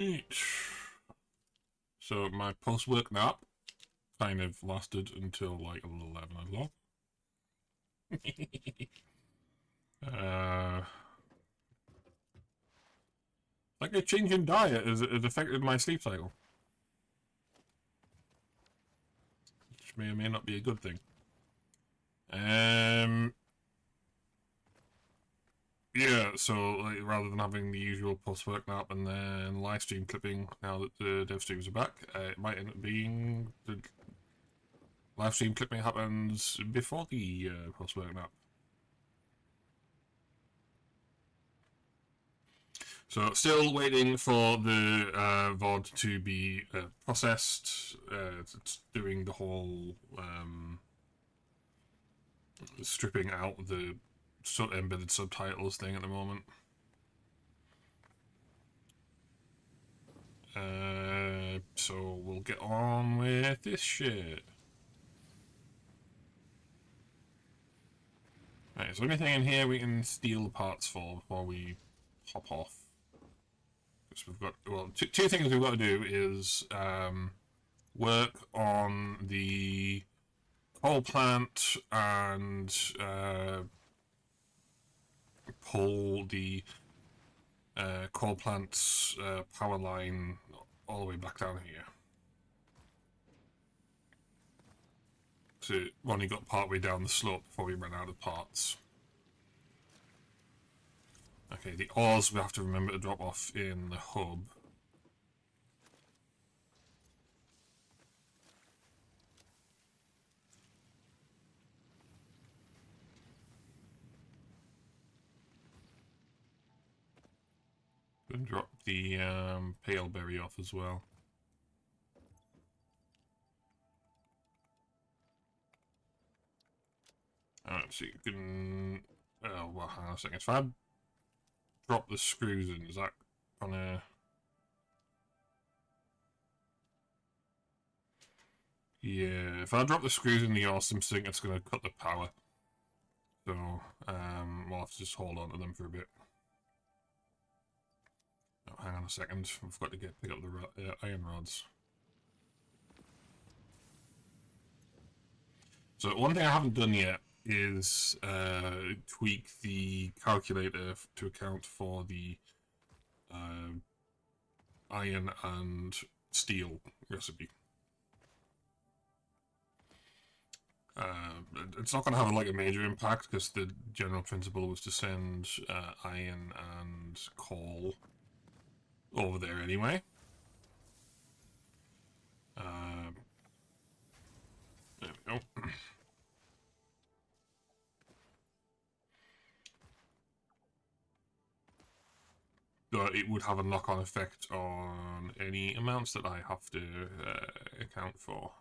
Each. So my post-work nap kind of lasted until like 11 o'clock. uh, like a change in diet has affected my sleep cycle, which may or may not be a good thing. Yeah, so like, rather than having the usual post-work nap and then live stream clipping, now that the dev streams are back, it might end up being the live stream clipping happens before the post-work nap. So still waiting for the VOD to be processed. It's doing the whole stripping out the embedded subtitles thing at the moment. So we'll get on with this shit. Right, is there anything in here we can steal parts for before we hop off? Because we've got, well, two things we've got to do is work on the coal plant and pull the coal plant's power line all the way back down here. So we've only got part way down the slope before we run out of parts. Okay, the ores we have to remember to drop off in the hub. And drop the pale berry off as well. Alright, so you can... Oh, well, hang on a second. If I drop the screws in, is that gonna... Yeah, if I drop the screws in the awesome sync, it's gonna cut the power. So, we'll have to just hold on to them for a bit. Oh, hang on a second. We've got to pick up the iron rods. So one thing I haven't done yet is tweak the calculator to account for the iron and steel recipe. It's not going to have like a major impact because the general principle was to send iron and coal over there anyway. There we go. But it would have a knock-on effect on any amounts that I have to account for.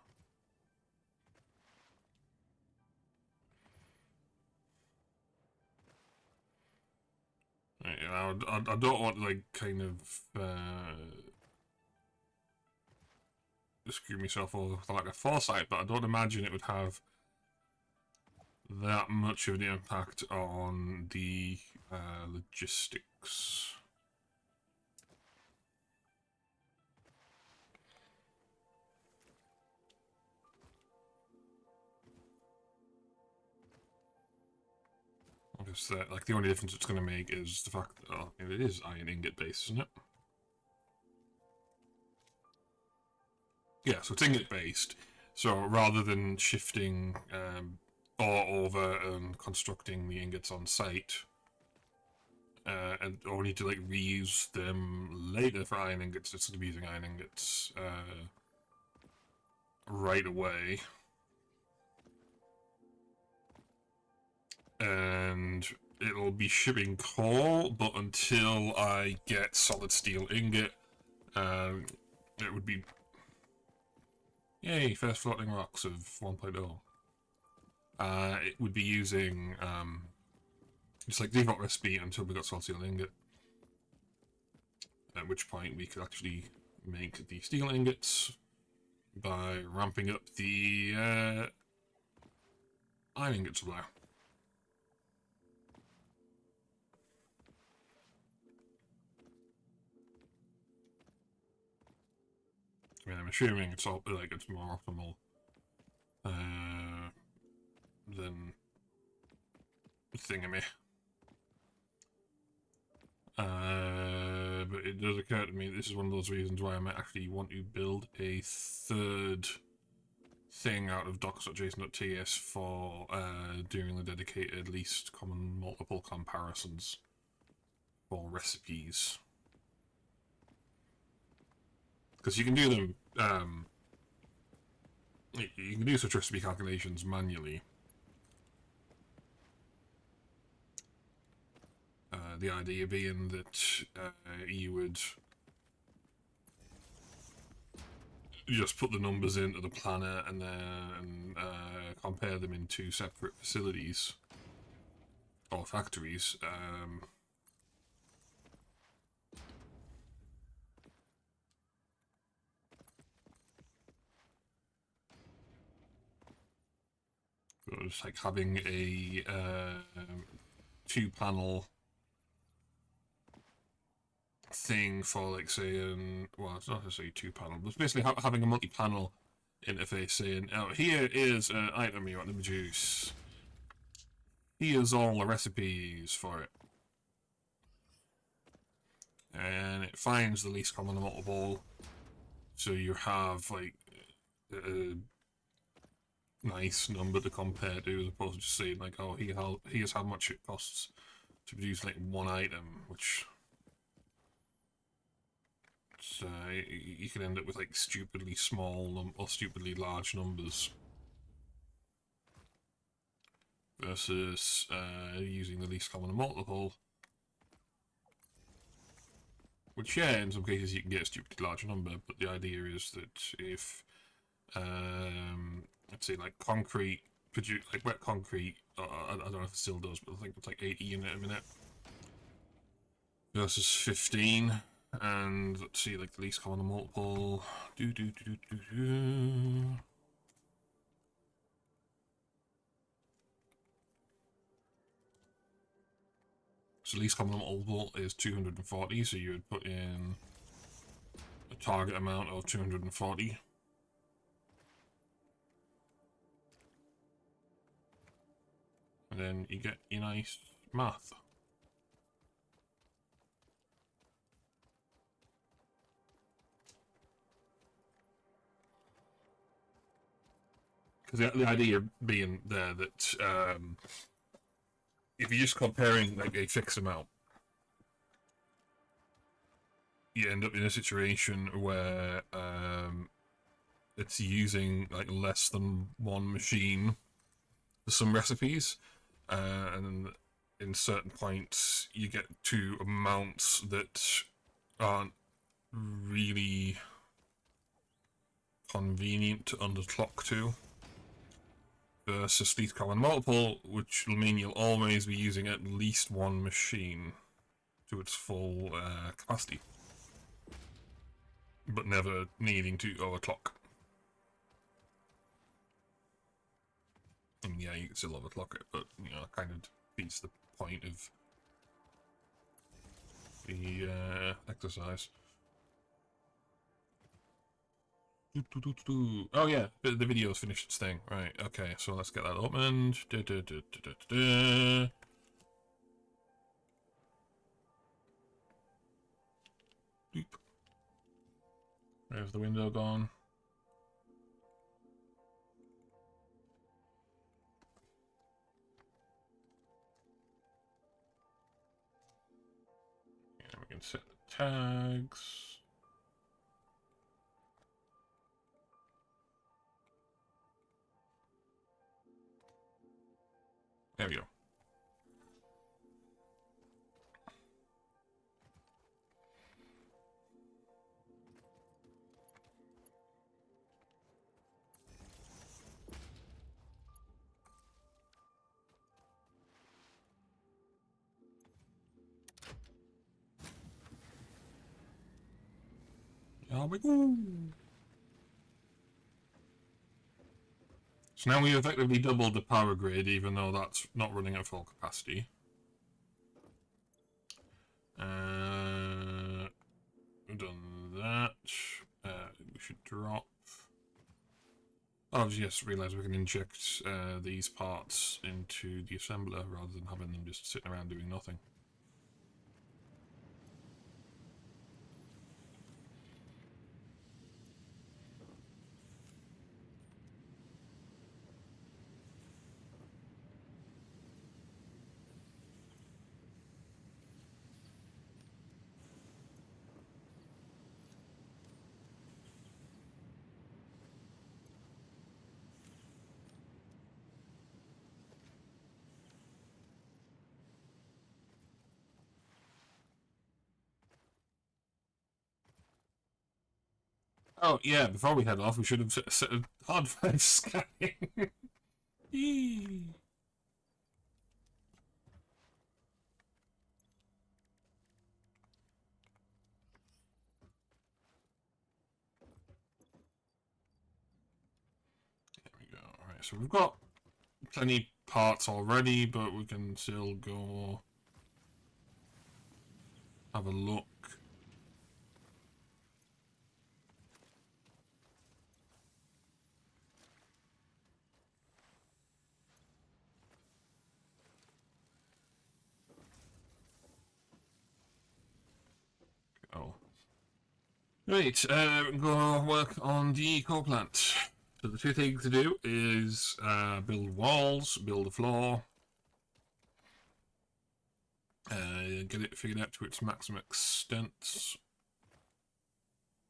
I don't want like kind of screw myself over with like a foresight, but I don't imagine it would have that much of an impact on the logistics. I guess that like the only difference it's going to make is the fact that it is iron ingot based, isn't it? Yeah, so it's ingot based. So rather than shifting ore over and constructing the ingots on site, and or need to like reuse them later for iron ingots, it's going to be using iron ingots right away. And it'll be shipping coal, but until I get solid steel ingot, it would be... Yay, first floating rocks of 1.0. It would be using just like default recipe until we got solid steel ingot. At which point we could actually make the steel ingots by ramping up the iron ingot supply. I mean, I'm assuming it's all, like, it's more optimal than Thingamy. But it does occur to me this is one of those reasons why I might actually want to build a third thing out of docs.json.ts for doing the dedicated least common multiple comparisons for recipes. Because you can do them, you can do such recipe calculations manually. The idea being that you would just put the numbers into the planner and then compare them in two separate facilities or factories. It's like having a two-panel thing for, like, saying, well, it's not necessarily two-panel, but it's basically having a multi-panel interface saying, oh, here is an item you want to produce. Here's all the recipes for it. And it finds the least common multiple, so you have, like, a nice number to compare to, as opposed to just saying, like, oh, here's how much it costs to produce, like, one item, which you can end up with, like, stupidly small or stupidly large numbers versus using the least common multiple, which, yeah, in some cases you can get a stupidly large number, but the idea is that if let's say, like, concrete like wet concrete, I don't know if it still does, but I think it's like 80 units a minute versus 15. And let's see, like, the least common multiple. So least common multiple is 240, so you would put in a target amount of 240. And then you get your nice math. Because the idea being there that if you're just comparing, like, a fixed amount, you end up in a situation where it's using, like, less than one machine for some recipes, and in certain points you get to amounts that aren't really convenient to underclock to, versus least common multiple, which will mean you'll always be using at least one machine to its full capacity, but never needing to overclock. I mean, yeah, you can still overclock it, but, you know, it kind of beats the point of the exercise. Oh yeah, the video's finished its thing. Right, okay, so let's get that opened. Doop. There's the window gone. And we can set the tags. There we go. There we go. So now we effectively doubled the power grid, even though that's not running at full capacity. We've done that. We should drop. Oh, yes, realise we can inject these parts into the assembler rather than having them just sitting around doing nothing. Oh, yeah, before we head off, we should have set a hard drive scanning. Yee. There we go. Alright, so we've got plenty parts already, but we can still go have a look. Oh. Right, go work on the coal plant. So the two things to do is build walls, build a floor, get it figured out to its maximum extent.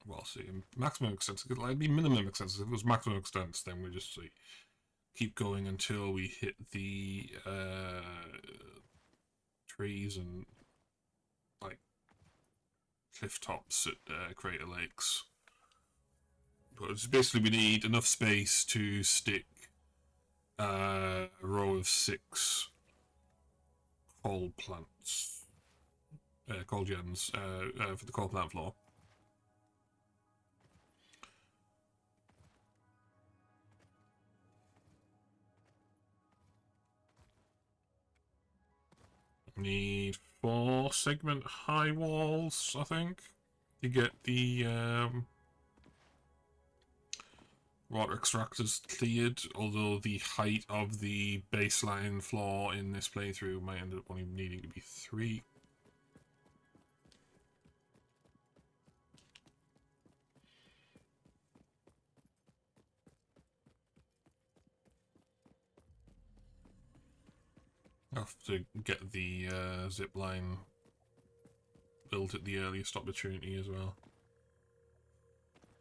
Well, see, maximum extent, it'd be minimum extent. If it was maximum extent, then we just see, keep going until we hit the trees and like cliff tops at Crater Lakes. But it's basically we need enough space to stick a row of 6 coal plants, coal gens for the coal plant floor. Need 4 segment high walls, I think, to get the water extractors cleared, although the height of the baseline floor in this playthrough might end up only needing to be 3. I'll have to get the zip line built at the earliest opportunity as well.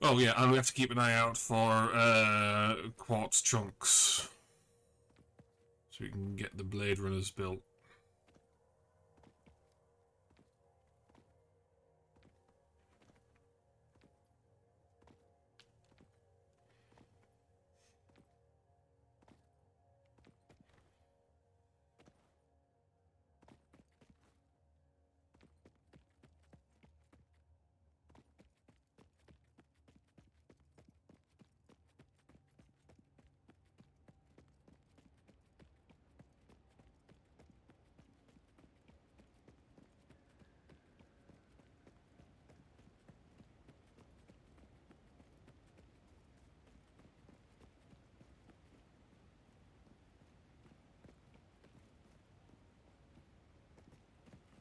Oh yeah, and we have to keep an eye out for quartz chunks, so we can get the Blade Runners built.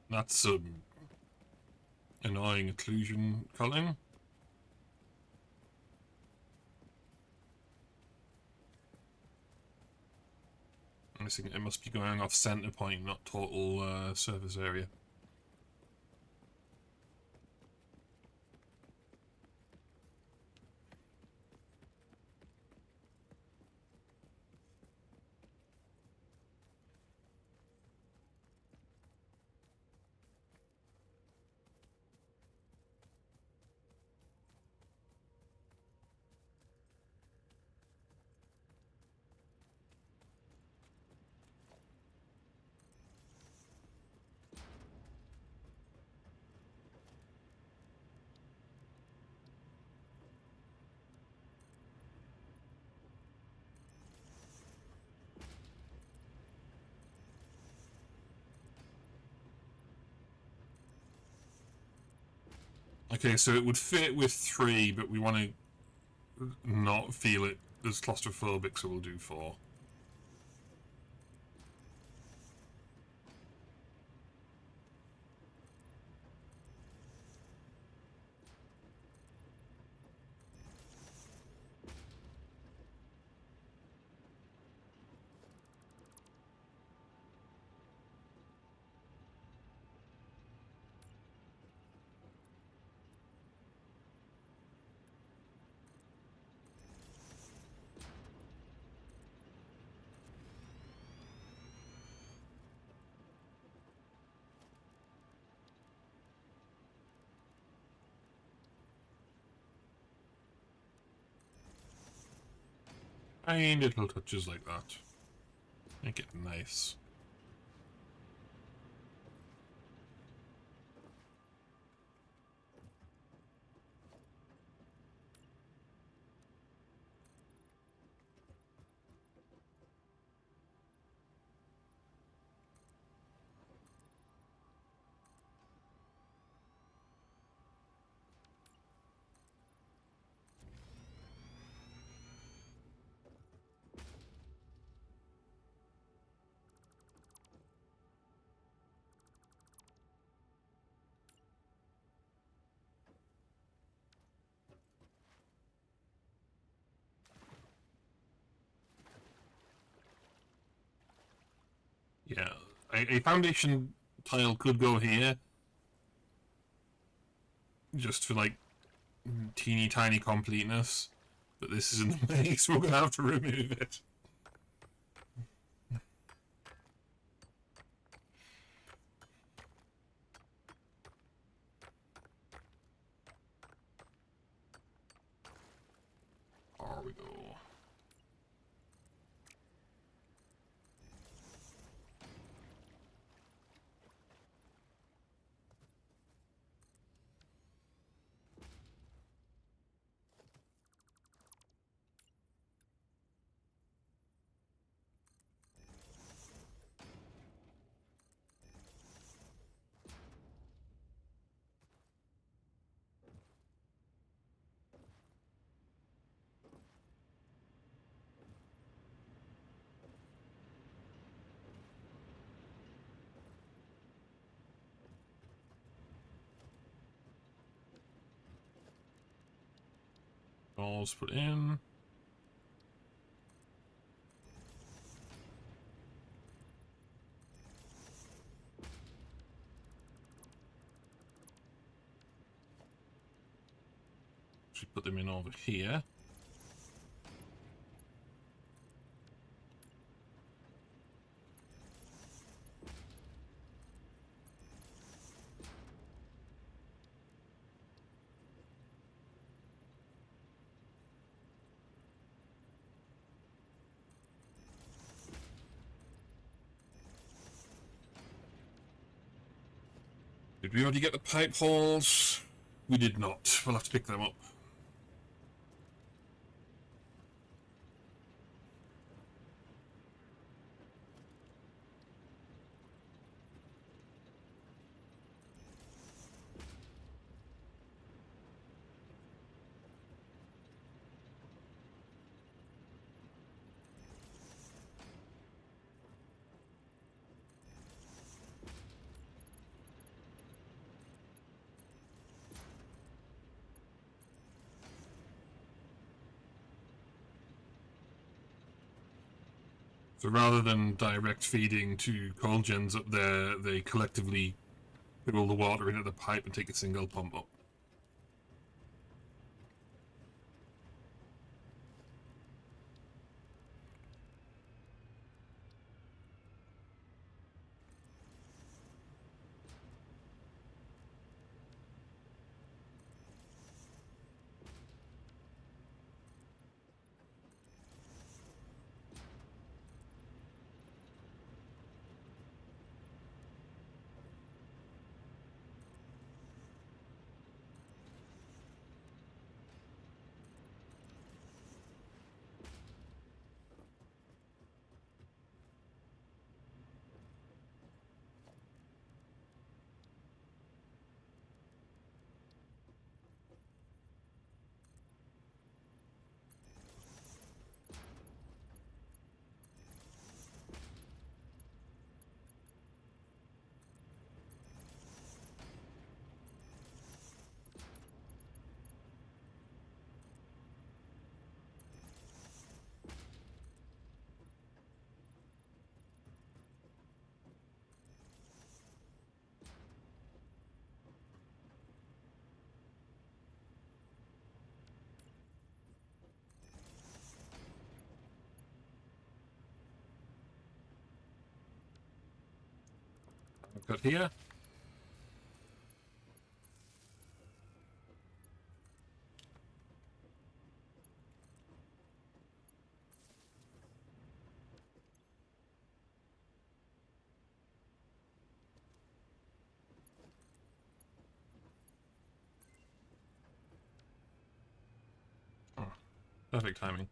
That's annoying occlusion culling. I'm guessing it must be going off center point, not total surface area. Okay, so it would fit with 3, but we want to not feel it as claustrophobic, so we'll do 4. Tiny little touches like that. Make it nice. Yeah, a foundation tile could go here, just for like teeny tiny completeness, but this is in the way, so we're gonna have to remove it. There we go. Balls put in. Should put them in over here. Did we already get the pipe holes? We did not. We'll have to pick them up. So rather than direct feeding to coal gens up there, they collectively put all the water into the pipe and take a single pump up. Shortcut here. Oh, perfect timing.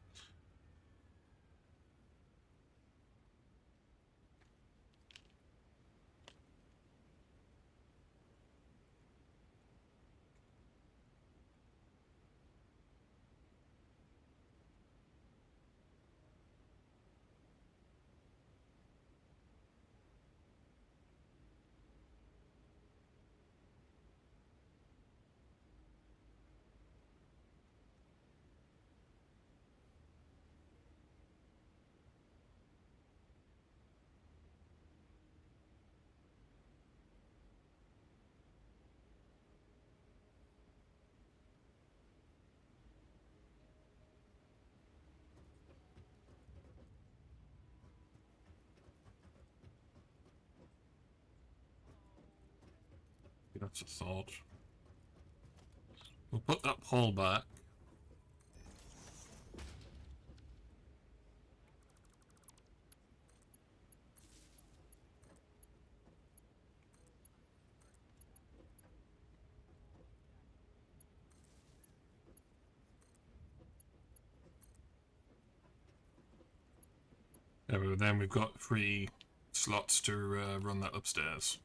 That's a thought. We'll put that pole back. Yeah, but then we've got 3 slots to run that upstairs.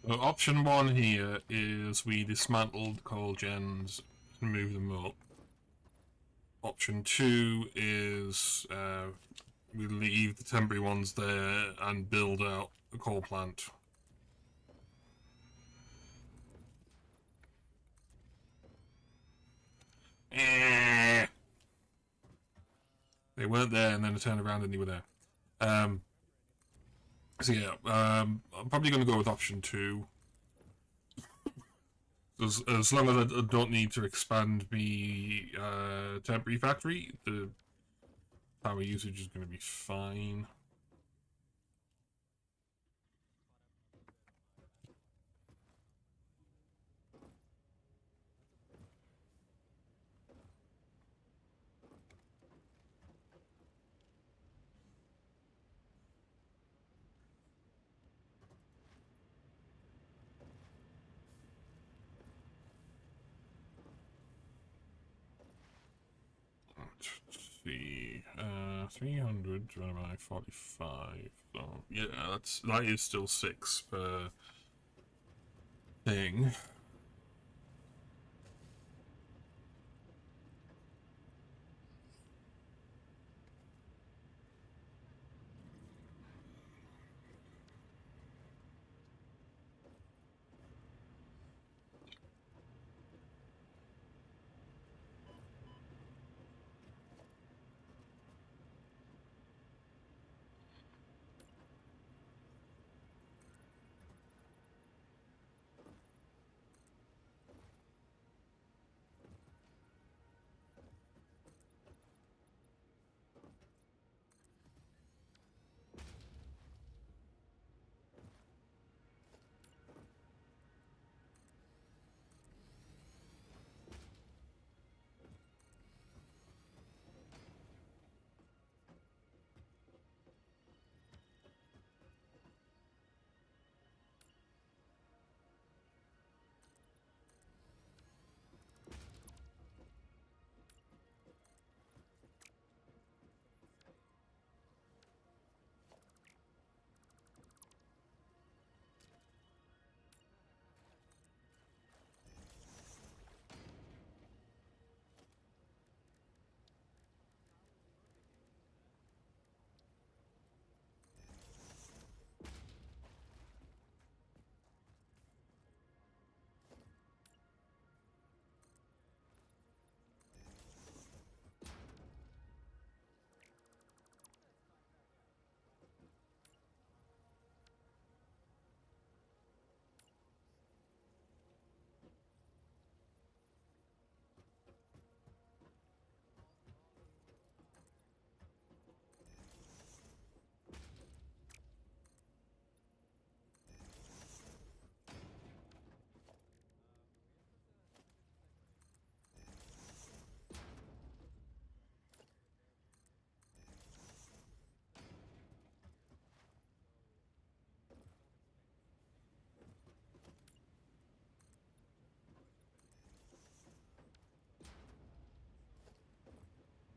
Option 1 here is we dismantle the coal gens and move them up. Option 2 is we leave the temporary ones there and build out a coal plant. They weren't there, and then I turned around and they were there. So yeah, I'm probably going to go with option 2. As long as I don't need to expand the temporary factory, the power usage is going to be fine. Let's see, 300 divided by 45. So yeah, that is still 6 per thing.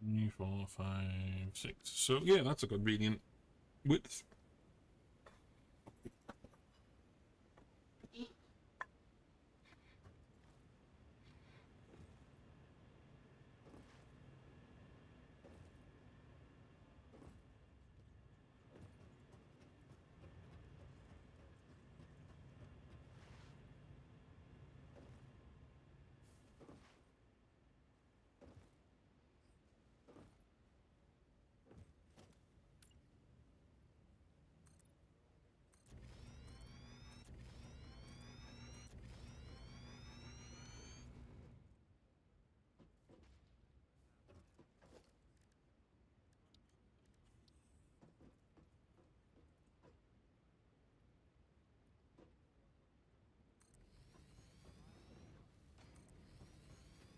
Three, 4, 5, 6. So yeah, that's a convenient width.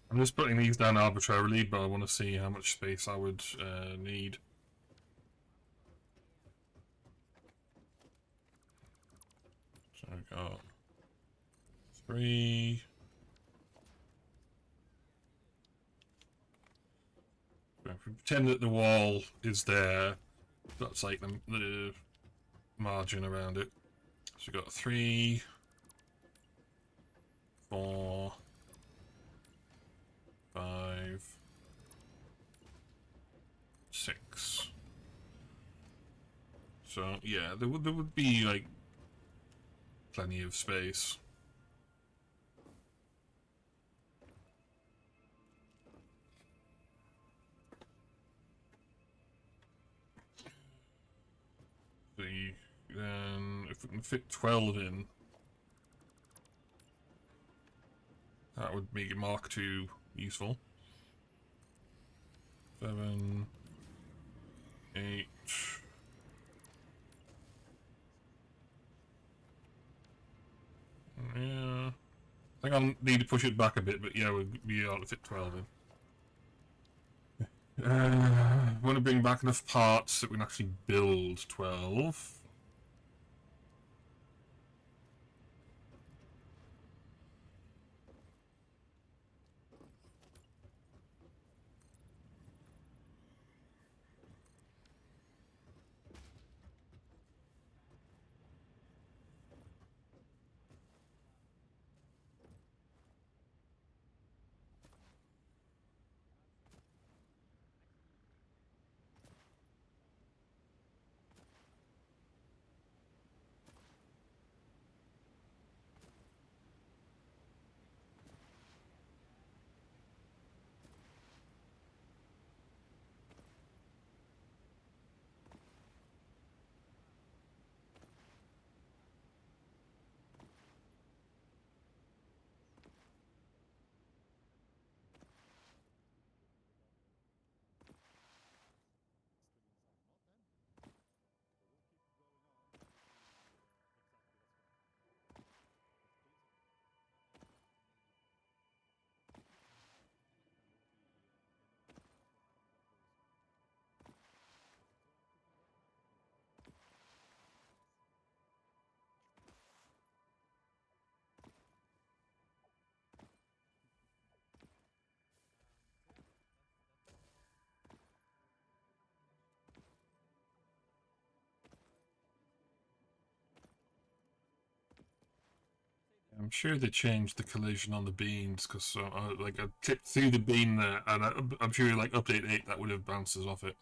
I'm just putting these down arbitrarily, but I want to see how much space I would need. So I got 3. So if we pretend that the wall is there, that's like the margin around it. So we've got 3, 4, 5, 6. So yeah, there would be like plenty of space. Then if we can fit 12 in, that would make it Mark II useful. 7, 8. Yeah. I think I'll need to push it back a bit, but yeah, we'll be able to fit 12 in. Want to bring back enough parts that we can actually build 12. I'm sure they changed the collision on the beans because like I clipped through the bean there, and I'm sure like update 8 that would have bounced us off it.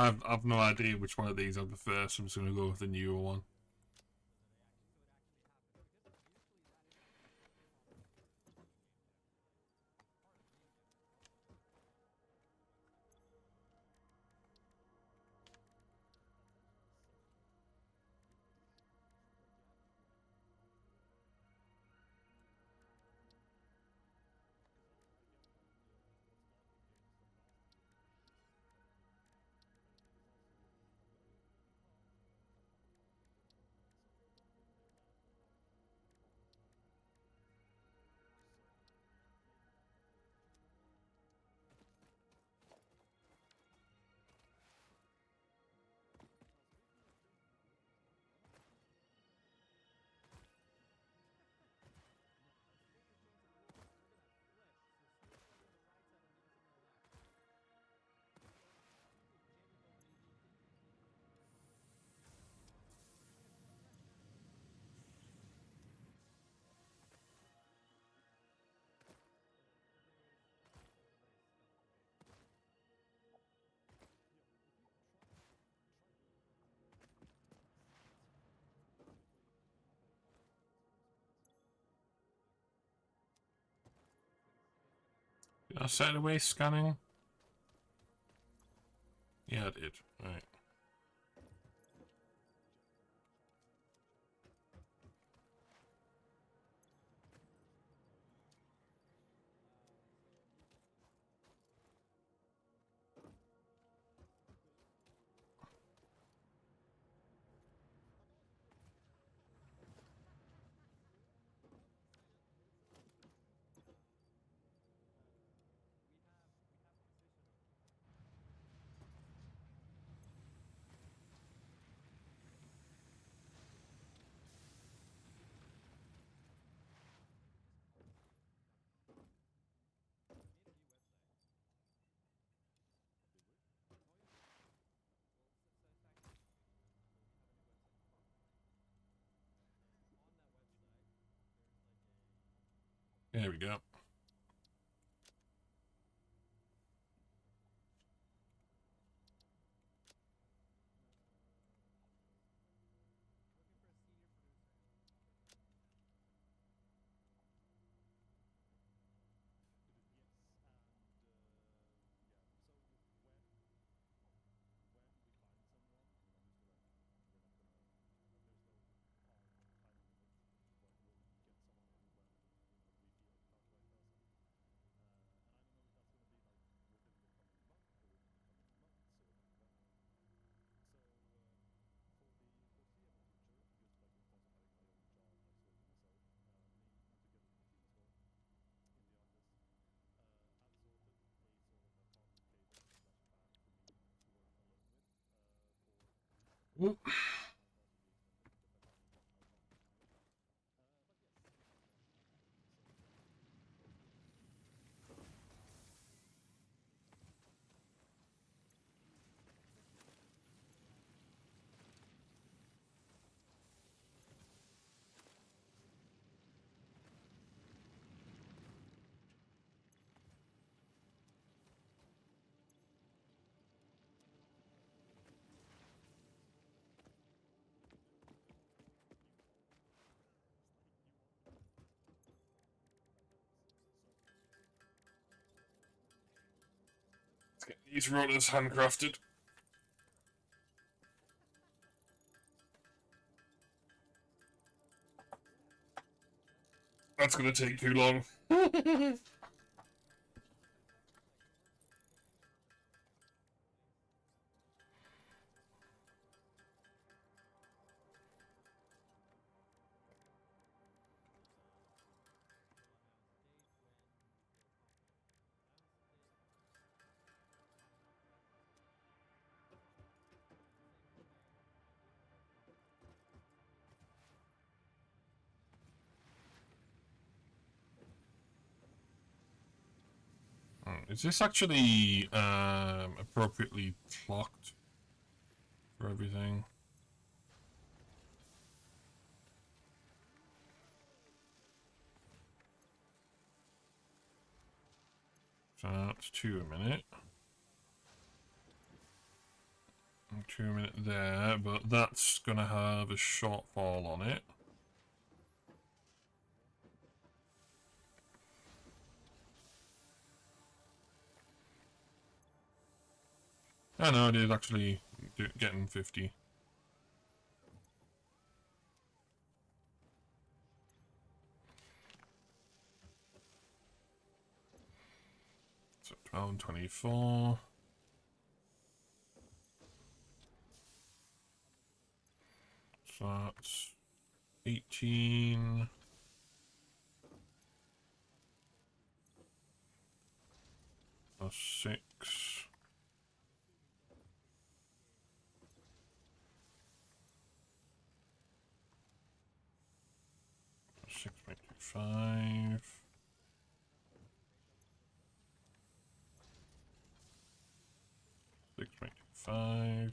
I've no idea which one of these I prefer, so I'm just gonna go with the newer one. Did I set away scanning? Yeah, I did. Right. There we go. Whoop. Let's get these rollers handcrafted. That's gonna take too long. Is this actually appropriately clocked for everything? So that's 2 a minute. 2 a minute there, but that's gonna have a shortfall on it. Oh no, it is actually getting 50. So 12 and 24. So that's 18. Plus 6. 6.25. 6.25.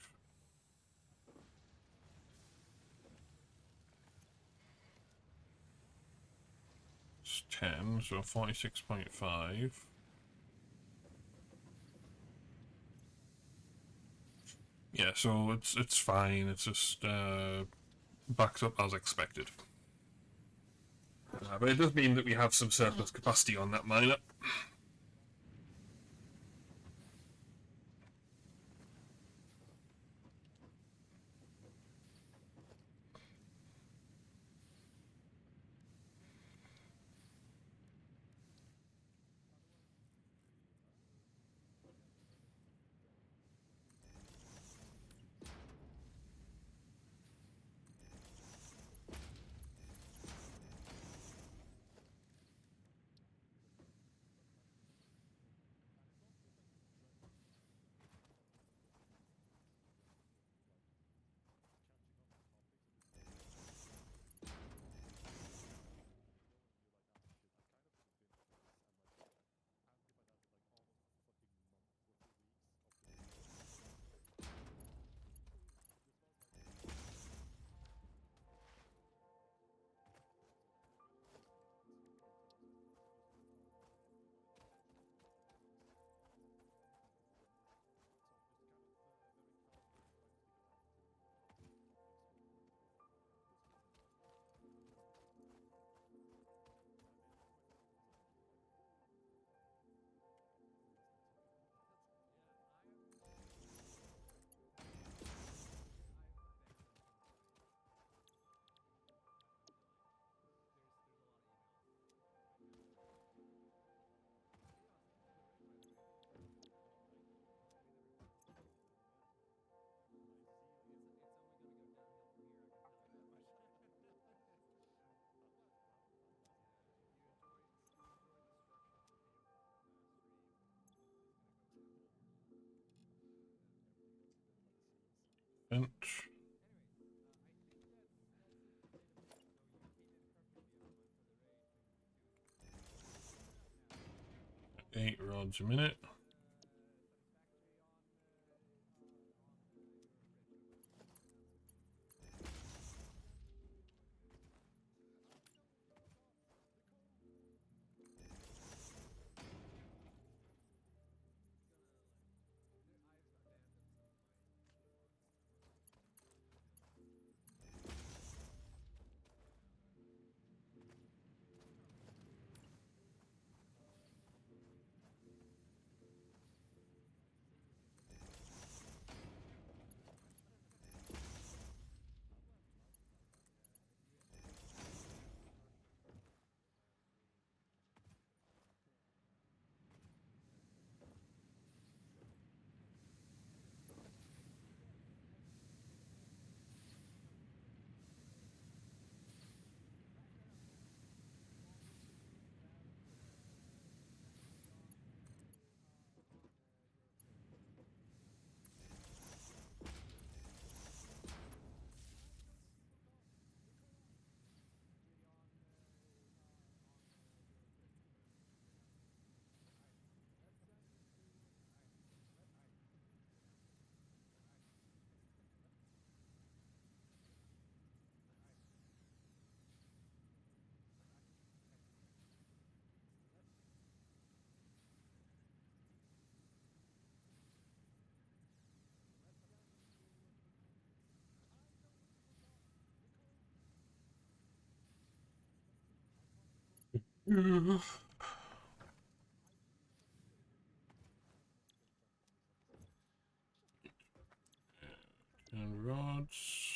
It's 10, so 46.5. Yeah, so it's fine. It's just backs up as expected. But it does mean that we have some surplus capacity on that miner. Vent. 8 rods a minute. And rods.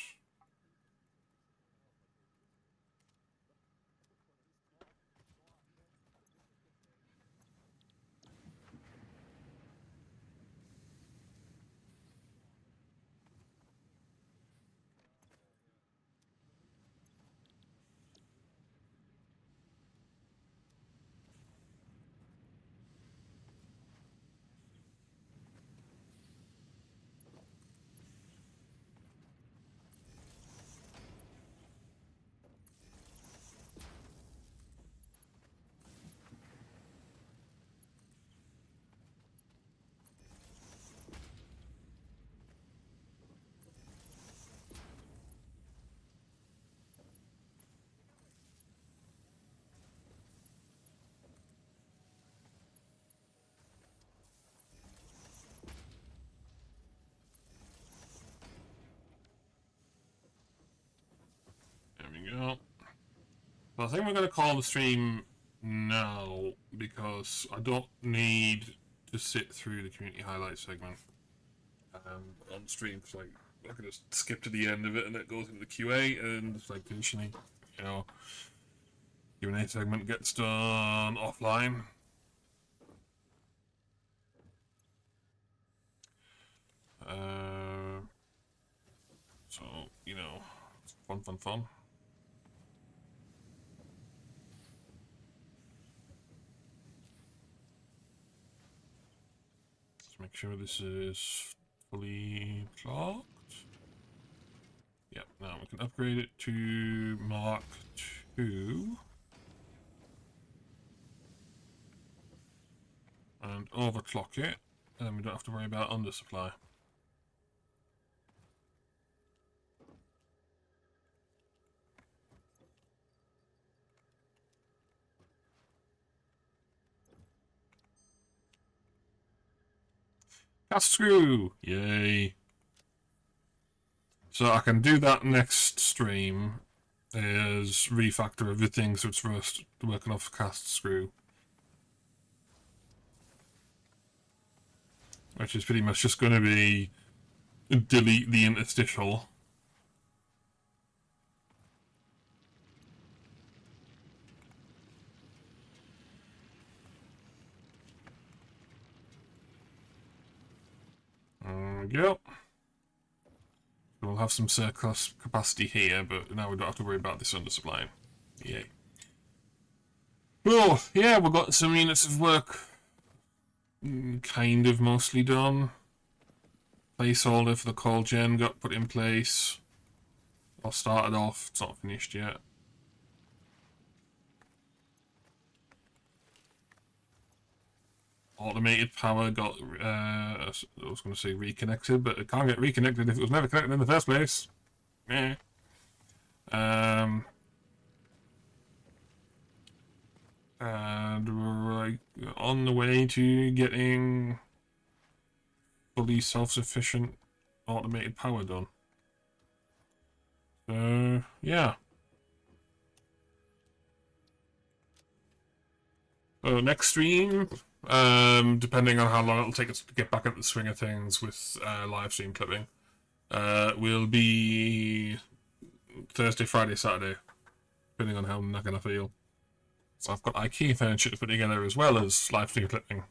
There we go. Well, I think we're going to call the stream now because I don't need to sit through the community highlight segment on stream. Cause like I can just skip to the end of it and it goes into the QA and it's like conditioning, you know. Q&A segment gets done offline. So you know, it's fun. Make sure this is fully clocked. Yep, now we can upgrade it to Mark 2. And overclock it, and then we don't have to worry about undersupply. Cast screw! Yay! So I can do that next stream, is refactor everything so it's first working off cast screw. Which is pretty much just going to be delete the interstitial. There we go. We'll have some surplus capacity here, but now we don't have to worry about this undersupply. Yay. Well, yeah, we've got some units of work kind of mostly done. Placeholder for the call gen got put in place. Or started off. It's not finished yet. Automated power got, I was going to say reconnected, but it can't get reconnected if it was never connected in the first place. Yeah. And we're on the way to getting fully self-sufficient automated power done. So, yeah. So next stream, depending on how long it'll take us to get back into the swing of things with live stream clipping, will be Thursday, Friday, Saturday, depending on how I'm not going to feel. So I've got IKEA furniture to put together as well as live stream clipping.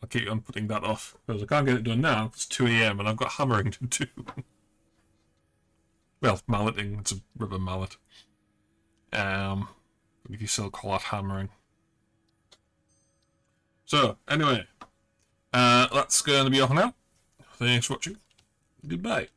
I'll keep on putting that off because I can't get it done now. It's 2 AM and I've got hammering to do. Well, malleting. It's a rubber mallet. If you still call it hammering. So anyway, that's going to be off now. Thanks for watching. Goodbye.